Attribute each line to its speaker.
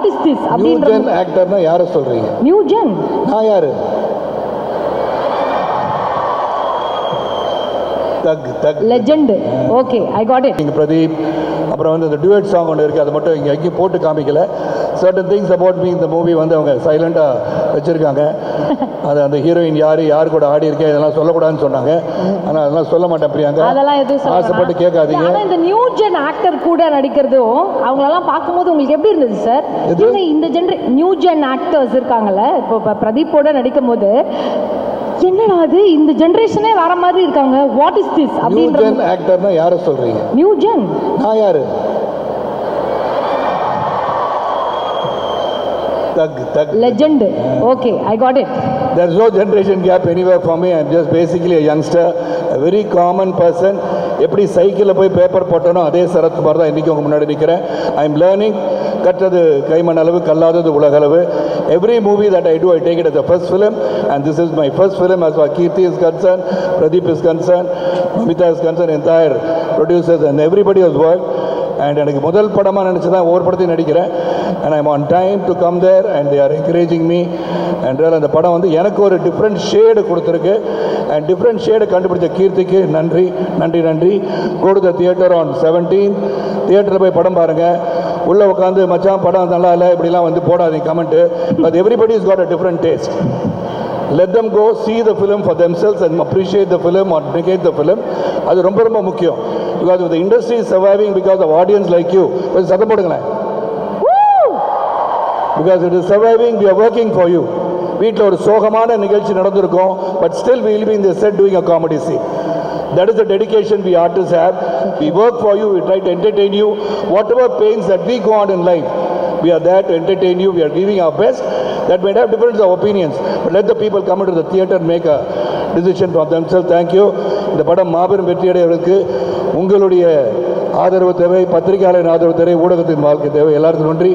Speaker 1: Is this
Speaker 2: new
Speaker 1: அப்படின்ற
Speaker 2: gen ஆக்டர்னா யாரை சொல்றீங்க?
Speaker 1: நியூ ஜென்
Speaker 2: நான் யாரு? தக் தக்
Speaker 1: legend. Okay, I got it.
Speaker 2: நீங்க பிரதீப், அப்புறம் வந்து அந்த டுவெட் சாங் ஒன்று இருக்குது, அதை மட்டும் இங்கே எங்கேயும் போட்டு காமிக்கல. சர்டன் திங்ஸ் அபவுட் மீ இந்த மூவி வந்து அவங்க சைலண்டாக வச்சுருக்காங்க. அது அந்த ஹீரோயின் யார் கூட ஆடி இருக்கேன் இதெல்லாம் சொல்லக்கூடாதுன்னு சொன்னாங்க. ஆனால் அதெல்லாம் சொல்ல மாட்டேன் பிரியாங்க,
Speaker 1: அதெல்லாம் எதுவும்
Speaker 2: ஆசைப்பட்டு கேட்காதீங்க.
Speaker 1: ஆனால் இந்த நியூ ஜென் ஆக்டர் கூட நடிக்கிறதும் அவங்களெல்லாம் பார்க்கும்போது உங்களுக்கு எப்படி இருந்தது சார்? இந்த நியூ ஜென் ஆக்டர்ஸ் இருக்காங்கல்ல, இப்போ பிரதீப்போட நடிக்கும் போது என்னடா அது, இந்த ஜெனரேஷனே வேற மாதிரி இருக்காங்க, வாட் இஸ் திஸ் அப்படின்ற.
Speaker 2: நியூ ஜென் ஆக்டர்னா யாரை சொல்றீங்க?
Speaker 1: நியூ ஜென்
Speaker 2: நான் யாரு? தக் தக்
Speaker 1: legend. Okay, I got it.
Speaker 2: There is no generation gap anywhere for me. I am just basically a youngster, a very common person. எப்படி சைக்கிளில் போய் பேப்பர் போட்டனோ அதே சரத்குமார் தான் இன்றைக்கி உங்கள் முன்னாடி நிற்கிறேன். I am learning. கற்றது கைமண் அளவு, கல்லாதது உலகளவு. Every movie that I do, I take it as a first film, and this is my first film as far as Kirti is concerned, Pradeep is concerned, Mamita is concerned, entire producers and everybody has worked. And எனக்கு முதல் படமாக நினச்சி தான் ஒவ்வொரு படத்தையும் நடிக்கிறேன். And I'm on time to come there and they are encouraging me. என்றால் அந்த படம் வந்து எனக்கு ஒரு டிஃப்ரெண்ட் ஷேடு கொடுத்துருக்கு. அண்ட் டிஃப்ரெண்ட் ஷேடு கண்டுபிடிச்ச கீர்த்திக்கு நன்றி நன்றி நன்றி. Go to the theatre on 17. தியேட்டரில் போய் படம் பாருங்கள். உள்ளே உட்காந்து மச்சான் படம் நல்லா இல்லை இப்படிலாம் வந்து போடாதீங்க comment. But everybody is got a different taste. Let them go see the film for themselves and appreciate the film or negate the film. அது ரொம்ப ரொம்ப முக்கியம். Because the industry is surviving because of audience like you. கொஞ்சம் சத்தம் போடுங்களேன். Because it is surviving, we are working for you. வீட்டில் ஒரு சோகமான நிகழ்ச்சி நடந்திருக்கும், but still we will be in the set doing a comedy scene. That is the dedication we artists have. We work for you, we try to entertain you. Whatever pains that we go on in life, we are there to entertain you. We are giving our best. That may have difference of opinions, but let the people come into the theatre and make a decision for themselves. Thank you. இந்த படம் மாபெரும் வெற்றியடைவதற்கு உங்களுடைய ஆதரவு தேவை, பத்திரிகையாளரின் ஆதரவு தேவை, ஊடகத்தின் வாழ்க்கை தேவை. எல்லாருக்கும் நன்றி.